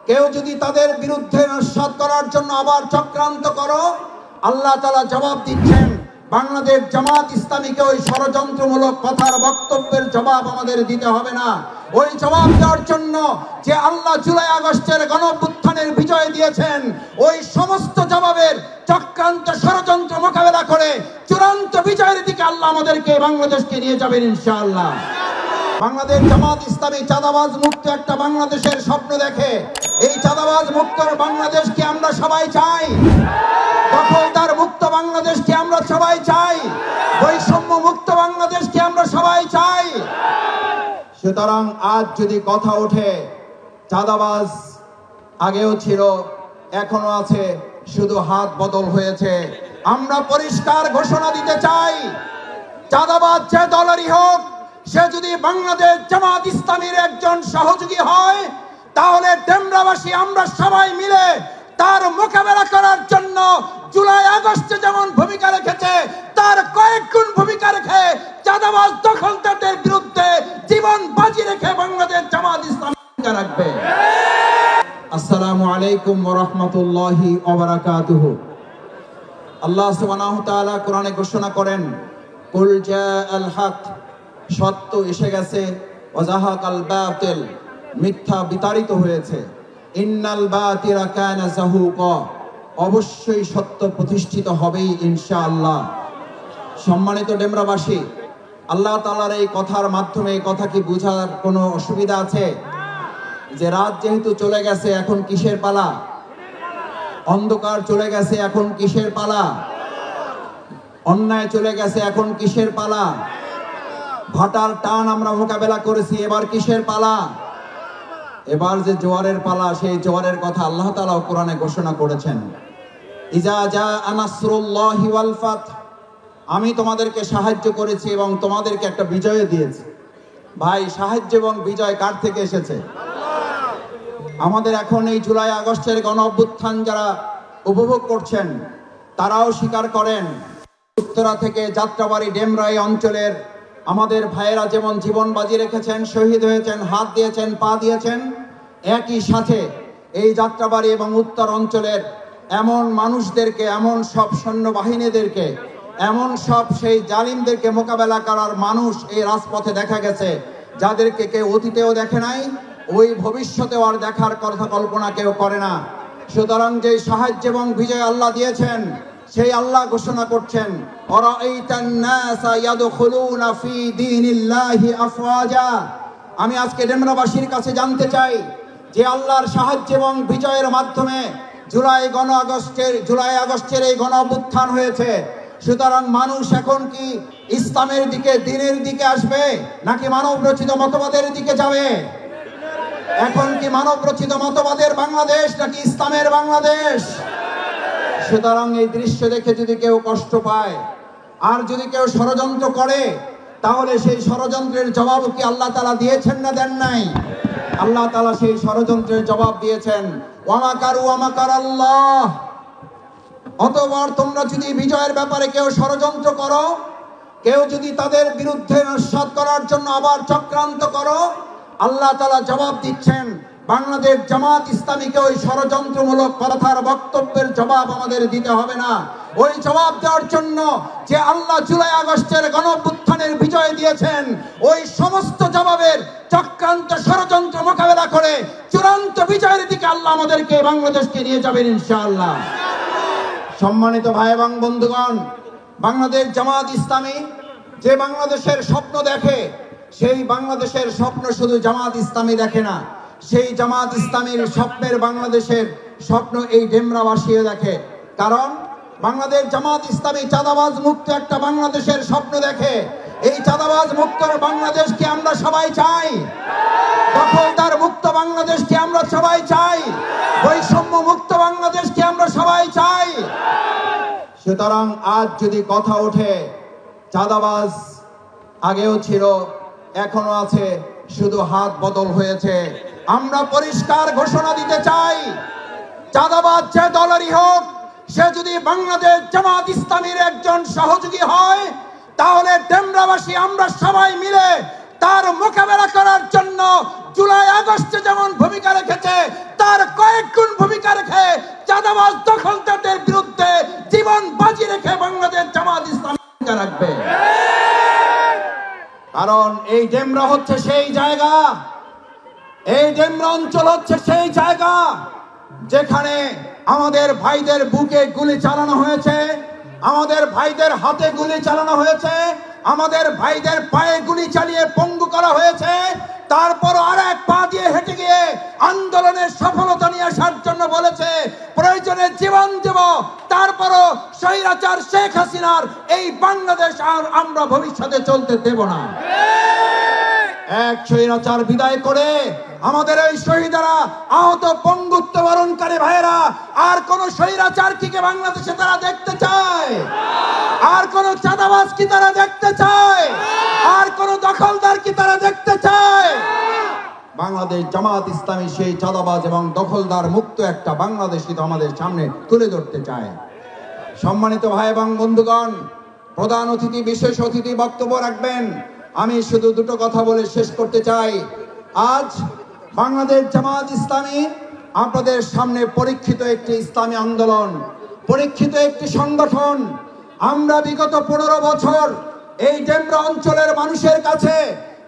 কেউ যদি তাদের বিরুদ্ধে নস্যাৎ করার জন্য আবার চক্রান্ত করো, আল্লাহ তাআলা জবাব দিচ্ছেন, বাংলাদেশ জামাত ইসলামীকে ওই ষড়যন্ত্রমূলক কথার বক্তব্যের জবাব আমাদের দিতে হবে না। ওই জবাব দেওয়ার জন্য যে আল্লাহ জুলাই আগস্টের গণঅভ্যুত্থানের বিজয় দিয়েছেন, ওই সমস্ত জবাবের চক্রান্ত ষড়যন্ত্র মোকাবেলা করে চূড়ান্ত বিজয়ের দিকে আল্লাহ আমাদেরকে বাংলাদেশকে নিয়ে যাবেন ইনশাআল্লাহ। বাংলাদেশ জামাত ইসলামী চাঁদাবাজ মুক্ত একটা বাংলাদেশের স্বপ্ন দেখে। এই চাঁদাবাজ মুক্ত বাংলাদেশকে আমরা সবাই চাই, দখলদার মুক্ত বাংলাদেশকে আমরা সবাই চাই, বৈষম্য মুক্ত বাংলাদেশকে আমরা সবাই চাই। সুতরাং আজ যদি কথা ওঠে, চাঁদাবাজ আগেও ছিল, এখনো আছে, শুধু হাত বদল হয়েছে। আমরা পরিষ্কার ঘোষণা দিতে চাই, চাঁদাবাজ যে দলেরই হোক, সে যদি বাংলাদেশ জামাত ইসলামীর একজন সহযোগী হয়, তাহলে ডেমরাবাসী আমরা সবাই মিলে তার মোকাবেলা করার জন্য জুলাই আগস্টে যেমন ভূমিকা রেখেছে, তার কয়েক গুণ ভূমিকা রেখে চাঁদাবাজ দখলদারদের বিরুদ্ধে জীবন বাজি রেখে বাংলাদেশ জামাত ইসলামী ভূমিকা রাখবে। আসসালামু আলাইকুম ওয়া রাহমাতুল্লাহি ওয়া বারাকাতুহু। আল্লাহ সুবহানাহু ওয়া তাআলা কোরআনে ঘোষণা করেন, কুল জাআল হক, সত্য এসে গেছে, ওয়া যাহাকাল বাতিল, মিথ্যা বিতাড়িত হয়েছে, ইন্নাল বাতিলা কানা যাহুকা, অবশ্যই সত্য প্রতিষ্ঠিত হবেই ইনশাআল্লাহ। সম্মানিত ডেমরাবাসী, আল্লাহ তাআলার এই কথার মাধ্যমে এই কথা কি বোঝার কোনো অসুবিধা আছে যে রাত যেহেতু চলে গেছে এখন কিসের পালা? অন্ধকার চলে গেছে এখন কিসের পালা? অন্যায় চলে গেছে এখন কিসের পালা? ভাটার টান আমরা মোকাবেলা করেছি, এবার কিসের পালা? এবার যে জোয়ারের পালা, সেই জোয়ারের কথা আল্লাহ তাআলা কোরআনে ঘোষণা করেছেন, ইজা জাআ নাসরুল্লাহি ওয়াল ফাত, আমি তোমাদেরকে সাহায্য করেছি এবং তোমাদেরকে একটা বিজয় দিয়েছি। ভাই, সাহায্য এবং বিজয় কার থেকে এসেছে? আমাদের এখন এই জুলাই আগস্টের গণ অভ্যুত্থান যারা উপভোগ করছেন, তারাও স্বীকার করেন, উত্তরা থেকে যাত্রাবাড়ি ডেমরা এই অঞ্চলের আমাদের ভাইয়েরা যেমন জীবন বাজি রেখেছেন, শহীদ হয়েছেন, হাত দিয়েছেন, পা দিয়েছেন, একই সাথে এই যাত্রাবাড়ি এবং উত্তর অঞ্চলের এমন মানুষদেরকে, এমন সব সৈন্যবাহিনীদেরকে, এমন সব সেই জালিমদেরকে মোকাবেলা করার মানুষ এই রাজপথে দেখা গেছে, যাদেরকে কেউ অতীতেও দেখে নাই, ওই ভবিষ্যতেও আর দেখার কথা কল্পনা কেউ করে না। সুতরাং যে সাহায্য এবং বিজয় আল্লাহ দিয়েছেন, সেই আল্লাহ ঘোষণা করছেন, আরাআইতান নাসা ইয়াদখুলুনা ফি দীনিল্লাহি আফওয়াজা। আমি আজকে ডেমরাবাসীর কাছে জানতে চাই যে আল্লাহর সাহায্য এবং বিজয়ের মাধ্যমে জুলাই আগস্টের এই গণ অভ্যুত্থান হয়েছে। সুতরাং মানুষ এখন কি ইসলামের দিকে, দ্বীনের দিকে আসবে, নাকি মানব রচিত মতবাদের দিকে যাবে? এখন কি মানব রচিত মতবাদের বাংলাদেশ নাকি ইসলামের বাংলাদেশ? সুতরাং এই দৃশ্য দেখে যদি কেউ কষ্ট পায়, আর যদি কেউ ষড়যন্ত্র করে, তাহলে সেই ষড়যন্ত্রের জবাব কি আল্লাহ তাআলা দিয়েছেন না দেন নাই? আল্লাহ তাআলা সেই ষড়যন্ত্রের জবাব দিয়েছেন, ওয়া মাকারু ওয়া মাকারাল্লাহ। অতঃপর তোমরা যদি বিজয়ের ব্যাপারে কেউ ষড়যন্ত্র করো, কেউ যদি তাদের বিরুদ্ধে নস্যাৎ করার জন্য আবার চক্রান্ত করো, আল্লাহ তাআলা জবাব দিচ্ছেন, বাংলাদেশ জামাত ইসলামীকে ওই ষড়যন্ত্রমূলক কথার বক্তব্যের জবাব আমাদের দিতে হবে না। ওই জবাব দেওয়ার জন্য যে আল্লাহ জুলাই আগস্টের গণঅভ্যুত্থানের বিজয় দিয়েছেন, ওই সমস্ত জবাবের চক্রান্ত ষড়যন্ত্র মোকাবেলা করে চূড়ান্ত বিজয়ের দিকে আল্লাহ আমাদেরকে বাংলাদেশকে নিয়ে যাবেন ইনশাআল্লাহ। সম্মানিত ভাই এবং বন্ধুগণ, বাংলাদেশ জামাত ইসলামী যে বাংলাদেশের স্বপ্ন দেখে, সেই বাংলাদেশের স্বপ্ন শুধু জামাত ইসলামী দেখে না, সেই জামাত ইসলামীর স্বপ্নের বাংলাদেশের স্বপ্ন এই ডেমরাবাসীও দেখে। কারণ বাংলাদেশ জামাত ইসলামী চাঁদাবাজ মুক্ত একটা বাংলাদেশের স্বপ্ন দেখে। এই চাঁদাবাজ মুক্ত বাংলাদেশকে আমরা সবাই চাই, দখলদার মুক্ত বাংলাদেশকে আমরা সবাই চাই, বৈষম্য মুক্ত বাংলাদেশকে আমরা সবাই চাই। সুতরাং আজ যদি কথা ওঠে, চাঁদাবাজ আগেও ছিল, এখনো আছে, শুধু হাত বদল হয়েছে। আমরা পরিষ্কার ঘোষণা দিতে চাই, চাঁদাবাজ যে দলেরই হোক, সে যদি বাংলাদেশ জামাত ইসলামীর একজন সহযোগী হয়, তাহলে ডেমরাবাসী আমরা সবাই মিলে তার মোকাবেলা করার জন্য জুলাই আগস্টে যেমন ভূমিকা রেখেছে, তার ডেমরা হচ্ছে সেই জায়গা, এই ডেমরা অঞ্চল হচ্ছে সেই জায়গা যেখানে আমাদের ভাইদের বুকে গুলি চালানো হয়েছে, আমাদের ভাইদের হাতে গুলি চালানো হয়েছে, আমাদের ভাইদের পায়ে গুলি চালিয়ে পঙ্গু করা হয়েছে। তারপর আর এক পা দিয়ে হেঁটে গিয়ে আন্দোলনের সফলতা নিয়ে আসার জন্য বলেছে প্রয়োজনে জীবন দেব, তারপরও স্বৈরাচার শেখ হাসিনার এই বাংলাদেশ আর আমরা ভবিষ্যতে চলতে দেব না। এক স্বৈরাচার বিদায় করে আমাদের এই শহীদরা, আহত পঙ্গুত্ব বরণকারী ভাইয়েরা আর কোন স্বৈরাচার কি বাংলাদেশে তারা দেখতে চায়? আর কোন চাঁদাবাজ কি তারা দেখতে চায়? আর কোন দখলদার কি তারা দেখতে চায়? বাংলাদেশ জামাত ইসলামী সেই চাঁদাবাজ এবং দখলদার মুক্ত একটা বাংলাদেশই তো আমাদের সামনে তুলে ধরতে চায়। সম্মানিত ভাই এবং বন্ধুগণ, প্রধান অতিথি বিশেষ অতিথি বক্তব্য রাখবেন। আমি শুধু দুটো কথা বলে শেষ করতে চাই। আজ বাংলাদেশ জামাত ইসলামী আপনাদের সামনে পরীক্ষিত একটি ইসলামী আন্দোলন, পরীক্ষিত একটি সংগঠন। আমরা বিগত 15 বছর এই ডেমরা অঞ্চলের মানুষের কাছে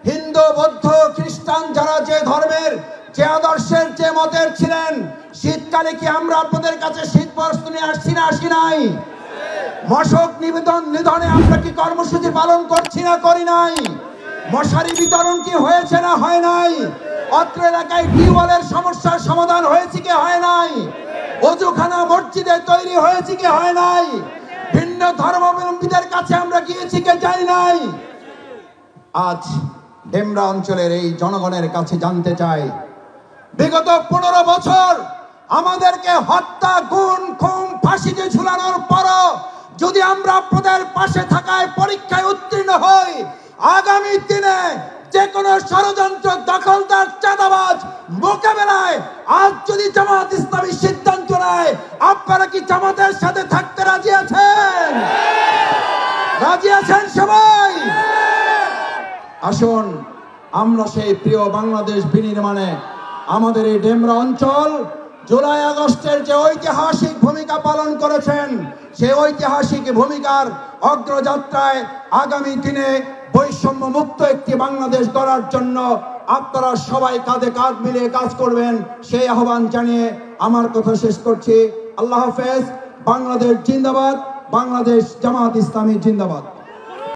হিন্দু, বৌদ্ধ, খ্রিস্টান যারা যে ধর্মের, যে আদর্শের, যে মতের ছিলেন, শীতকালে কি আমরা আপনাদের কাছে শীত বস্ত্র নিয়ে আসছি না আসি নাই? মশক নিধনে আমরা কি কর্মসূচি পালন করছি না করি নাই? মশারি বিতরণ কি হয়েছে না হয় নাই? অত্র এলাকায় টিউবওয়েলের সমস্যার সমাধান হয়েছে কি হয় নাই? ওযুখানা মসজিদে তৈরি হয়েছে কি হয় নাই? ভিন্ন ধর্মাবলম্বীদের কাছে আমরা গিয়েছি কি যাই নাই? আজ ডেমরা অঞ্চলের এই জনগণের কাছে জানতে চাই, বিগত 15 বছর আমাদেরকে হত্যা, গুম, খুন, ফাঁসিতে ঝুলানোর পরও যদি আমরা আপনাদের পাশে থাকায় পরীক্ষায় উত্তীর্ণ হই, আগামী দিনে যে কোনো ষড়যন্ত্র, দখলদার, চাঁদাবাজ মোকাবেলায় আজ যদি জামাত ইসলামী সিদ্ধান্ত নেয়, আপনারা কি জামাতের সাথে থাকতে রাজি আছেন? রাজি আছেন সবাই? আসুন আমরা সেই প্রিয় বাংলাদেশ বিনির্মাণে আমাদের এই ডেমরা অঞ্চল জুলাই আগস্টের যে ঐতিহাসিক ভূমিকা পালন করেছেন, সেই ঐতিহাসিক ভূমিকার অগ্রযাত্রায় আগামী দিনে বৈষম্য মুক্ত একটি বাংলাদেশ গড়ার জন্য আপনারা সবাই কাঁধে কাঁধ মিলিয়ে কাজ করবেন, সেই আহ্বান জানিয়ে আমার কথা শেষ করছি। আল্লাহ হাফেজ। বাংলাদেশ জিন্দাবাদ, বাংলাদেশ জামাত ইসলামী জিন্দাবাদ।